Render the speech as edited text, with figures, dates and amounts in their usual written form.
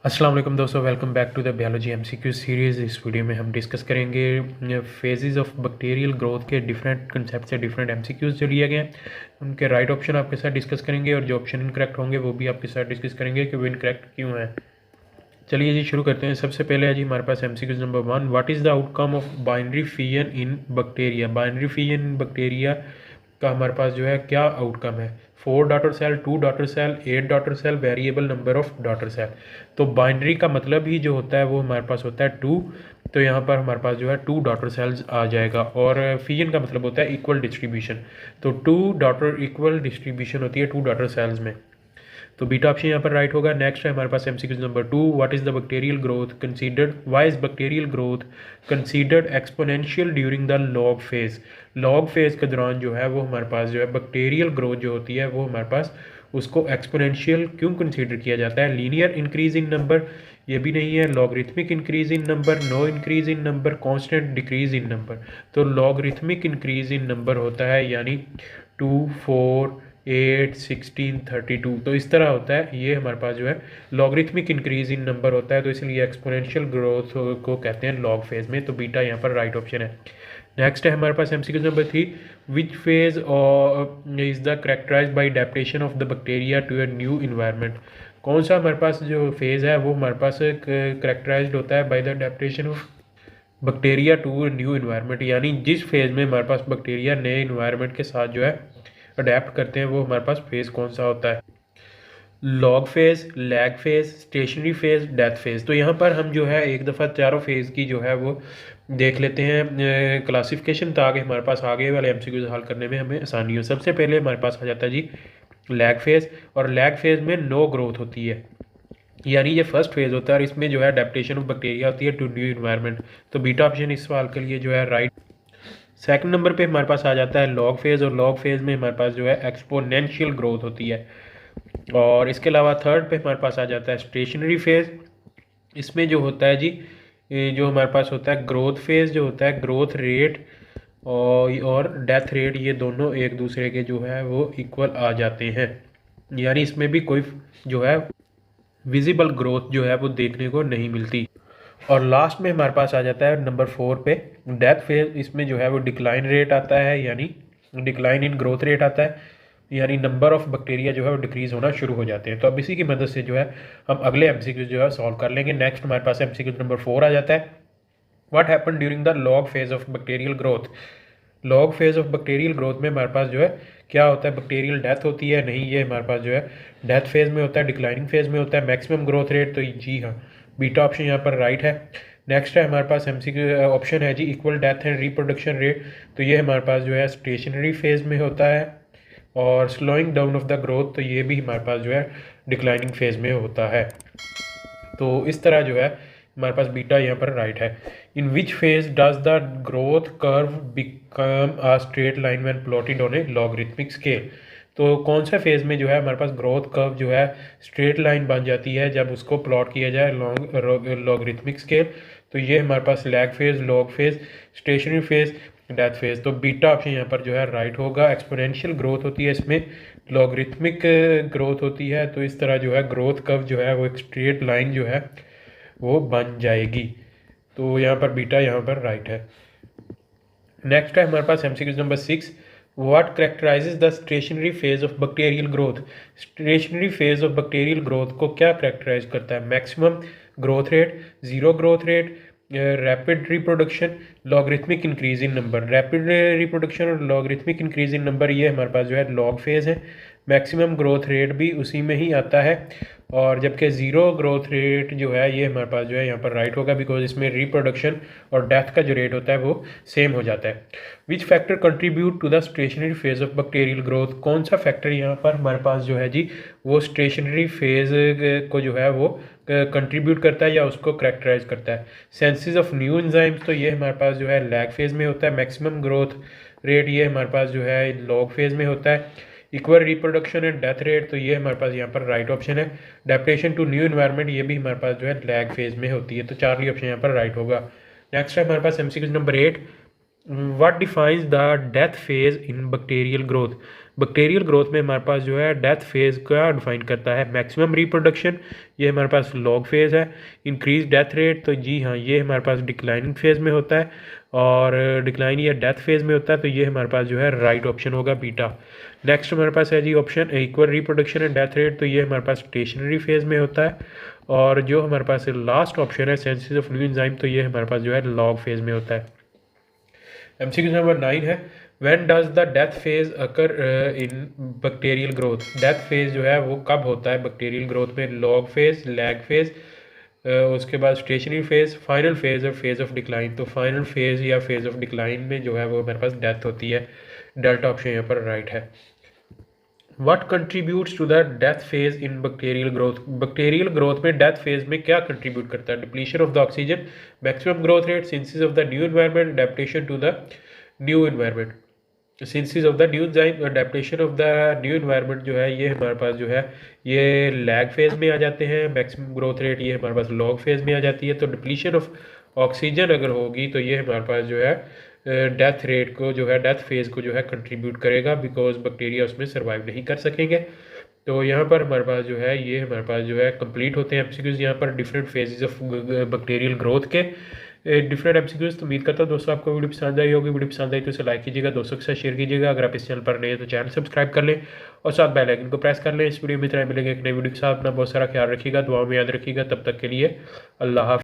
अस्सलाम वालेकुम दोस्तों, welcome back to the biology MCQ series. इस वीडियो में हम डिस्कस करेंगे फेजेस ऑफ बैक्टीरियल ग्रोथ के डिफरेंट कंसेप्ट से डिफरेंट एमसीक्यूज़ जो लिए गए हैं उनके राइट ऑप्शन आपके साथ डिस्कस करेंगे और जो ऑप्शन इनकरेक्ट होंगे वो भी आपके साथ डिस्कस करेंगे कि वो इनकरेक्ट क्यों है। चलिए जी शुरू करते हैं। सबसे पहले है जी हमारे पास MCQs number 1, what is the outcome of binary fission in bacteria. Binary fission in bacteria का हमारे पास जो है क्या आउटकम है। 4 daughter cell, 2 daughter cell, 8 daughter cell, variable number of daughter cell. तो बाइनरी का मतलब ही जो होता है वो हमारे पास होता है 2। तो यहाँ पर हमारे पास जो है 2 डॉटर सेल्स आ जाएगा। और फिजन का मतलब होता है इक्वल डिस्ट्रीब्यूशन। तो 2 डॉटर इक्वल डिस्ट्रीब्यूशन होती है 2 डॉटर सेल्स में। तो बीटा ऑप्शन यहाँ पर राइट होगा। नेक्स्ट है हमारे पास MCQ number 2, what is the bacterial growth considered, why is bacterial growth considered exponential during the log phase. Log phase के दौरान जो है वो हमारे पास जो है बैक्टीरियल ग्रोथ जो होती है वो हमारे पास उसको एक्सपोनेंशियल क्यों कंसीडर किया जाता है। लीनियर इंक्रीज इन नंबर ये भी नहीं है, logarithmic increase in number, no increase in number, constant decrease in number. तो लॉगरिथमिक इंक्रीज इन नंबर होता है यानी 2, 4, 8, 16, 32। तो इस तरह होता है। ये हमारे पास जो है लॉगरिथमिक इंक्रीज इन नंबर होता है, तो इसलिए एक्सपोनेंशियल ग्रोथ को कहते हैं लॉग फेज में। तो बीटा यहाँ पर राइट ऑप्शन है। नेक्स्ट है हमारे पास MCQ number 3, which phase is the characterise by adaptation of the bacteria to a new environment. कौन सा हमारे पास जो फेज है वो हमारे पास करेक्टराइज होता है by the adaptation of bacteria to new environment, यानी जिस फेज में हमारे पास बैक्टीरिया नए इन्वायरमेंट के साथ जो है अडेप्ट करते हैं वो हमारे पास फेज कौन सा होता है। Log phase, lag phase, stationary phase, death phase. तो यहाँ पर हम जो है एक दफ़ा चारों फेज की जो है वो देख लेते हैं क्लासिफिकेशन, ताकि हमारे पास आगे वाले एमसीक्यूज हल करने में हमें आसानी हो। सबसे पहले हमारे पास आ जाता है जी लैग फेज, और लैग फेज में नो ग्रोथ होती है, यानी ये फर्स्ट फेज होता है और इसमें जो है अडेप्टेशन ऑफ बैक्टीरिया होती है टू न्यू इन्वायरमेंट। तो बीटा ऑप्शन इस सवाल के लिए जो है राइट। सेकंड नंबर पे हमारे पास आ जाता है लॉग फेज, और लॉग फेज में हमारे पास जो है एक्सपोनेंशियल ग्रोथ होती है। और इसके अलावा थर्ड पे हमारे पास आ जाता है स्टेशनरी फेज। इसमें जो होता है जी जो हमारे पास होता है ग्रोथ फेज जो होता है, ग्रोथ रेट और डेथ रेट ये दोनों एक दूसरे के जो है वो इक्वल आ जाते हैं, यानी इसमें भी कोई जो है विजिबल ग्रोथ जो है वो देखने को नहीं मिलती। और लास्ट में हमारे पास आ जाता है नंबर 4 पे डेथ फेज। इसमें जो है वो डिक्लाइन रेट आता है, यानी डिक्लाइन इन ग्रोथ रेट आता है, यानी नंबर ऑफ बैक्टीरिया जो है वो डिक्रीज होना शुरू हो जाते हैं। तो अब इसी की मदद से जो है हम अगले एमसीक्यू जो है सॉल्व कर लेंगे। नेक्स्ट हमारे पास एमसीक्यू नंबर 4 आ जाता है, what happen during the log phase of bacterial growth. Log phase of bacterial growth में हमारे पास जो है क्या होता है, बैक्टीरियल डेथ होती है? नहीं, ये हमारे पास जो है डेथ फेज में होता है, डिक्लाइनिंग फेज में होता है। मैक्सिमम ग्रोथ रेट, तो जी हाँ बीटा ऑप्शन यहाँ पर राइट है। नेक्स्ट है हमारे पास एमसीक्यू ऑप्शन है जी equal death and reproduction rate. तो ये हमारे पास जो है स्टेशनरी फेज में होता है। और slowing down of the growth, तो ये भी हमारे पास जो है डिक्लाइनिंग फेज में होता है। तो इस तरह जो है हमारे पास बीटा यहाँ पर राइट है। In which phase does the growth curve become a straight line when plotted on a logarithmic scale. तो कौन सा फेज में जो है हमारे पास ग्रोथ कर्व जो है स्ट्रेट लाइन बन जाती है जब उसको प्लॉट किया जाए लॉगरिथमिक स्केल। तो ये हमारे पास lag phase, log phase, stationary phase, death phase. तो बीटा ऑप्शन यहाँ पर जो है राइट होगा। एक्सपोनेंशियल ग्रोथ होती है, इसमें लॉगरिथमिक ग्रोथ होती है। तो इस तरह जो है ग्रोथ कर्व जो है वो एक स्ट्रेट लाइन जो है वो बन जाएगी। तो यहाँ पर बीटा यहाँ पर राइट है। नेक्स्ट है हमारे पास MCQ number 6, what characterises the stationary phase of bacterial growth. Stationary phase of bacterial growth को क्या करेक्टराइज करता है? Maximum growth rate, zero growth rate, rapid reproduction, logarithmic increase in number. Rapid reproduction और logarithmic increase in number ये हमारे पास जो है लॉग फेज है। मैक्सिमम ग्रोथ रेट भी उसी में ही आता है, और जबकि ज़ीरो ग्रोथ रेट जो है ये हमारे पास जो है यहाँ पर राइट होगा, बिकॉज इसमें रिप्रोडक्शन और डेथ का जो रेट होता है वो सेम हो जाता है। Which factor contribute to the stationary phase of bacterial growth. कौन सा फैक्टर यहाँ पर हमारे पास जो है जी वो स्टेशनरी फेज को जो है वो कंट्रीब्यूट करता है या उसको करेक्टराइज करता है? सेंसिस ऑफ न्यू एंजाइम्स, तो ये हमारे पास जो है लैग फेज में होता है। मैक्सिमम ग्रोथ रेट ये हमारे पास जो है लॉग फेज में होता है। Equal reproduction and death rate, तो ये हमारे पास यहाँ पर राइट ऑप्शन है। अडेप्टेशन टू न्यू एनवायरनमेंट ये भी हमारे पास जो है लैग फेज में होती है। तो चार्ली ऑप्शन यहाँ पर राइट होगा। नेक्स्ट है हमारे पास MCQ number 8, what defines the death phase in bacterial growth. Bacterial growth में हमारे पास जो है डेथ फेज़ का डिफाइन करता है मैक्सिमम रिप्रोडक्शन, ये हमारे पास लॉग फेज़ है। इंक्रीज डेथ रेट, तो जी हाँ ये हमारे पास डिक्लाइनिंग फेज़ में होता है, और डिक्लाइन या डेथ फेज़ में होता है, तो ये हमारे पास जो है राइट ऑप्शन होगा बीटा। नेक्स्ट हमारे पास है जी option equal reproduction and death rate, तो ये हमारे पास स्टेशनरी फेज़ में होता है। और जो हमारे पास लास्ट ऑप्शन है सिंथेसिस ऑफ न्यू एंजाइम, तो ये हमारे पास जो है लॉग फेज़ में होता है। MCQ नंबर 9 है, when does the death phase occur in bacterial growth. Death phase जो है वो कब होता है बैक्टीरियल ग्रोथ में? लॉग फेज, लैग फेज, उसके बाद स्टेशनरी फेज, फाइनल फेज और फेज ऑफ डिक्लाइन। तो फाइनल फेज या फेज ऑफ डिक्लाइन में जो है वो हमारे पास डेथ होती है। डेल्टा ऑप्शन यहाँ पर राइट है। What contributes to the death phase in bacterial growth? Bacterial growth में डेथ फेज में क्या कंट्रीब्यूट करता है? Depletion of the oxygen, maximum growth rate, synthesis of the new environment, adaptation to the new environment. Synthesis of the new enzyme, adaptation of the new environment जो है ये हमारे पास जो है ये लैग फेज में आ जाते हैं। मैक्सिमम ग्रोथ रेट ये हमारे पास लॉग फेज में आ जाती है। तो डिप्लीशन ऑफ ऑक्सीजन अगर होगी तो ये हमारे पास जो है डेथ रेट को जो है डेथ फेज़ को जो है कंट्रीब्यूट करेगा, बिकॉज बैक्टीरिया उसमें सर्वाइव नहीं कर सकेंगे। तो यहाँ पर हमारे पास जो है ये हमारे पास जो है कंप्लीट होते हैं एमसीक्यूज़ यहाँ पर different phases of bacterial growth के डिफरेंट एमसीक्यूज़। तो उम्मीद करता हूँ दोस्तों आपको वीडियो पसंद आई होगी। वीडियो पसंद आई तो इसे लाइक कीजिएगा, दोस्तों के साथ शेयर कीजिएगा। अगर आप इस चैनल पर नए हैं तो चैनल सब्सक्राइब कर लें और साथ बेल आइकन को प्रेस कर लें। इस वीडियो में इतना मिलेंगे एक नई वीडियो के साथ। अपना बहुत सारा ख्याल रखिएगा, दुआ में याद रखिएगा। तब तक के लिए अल्लाह हाफ़िज़।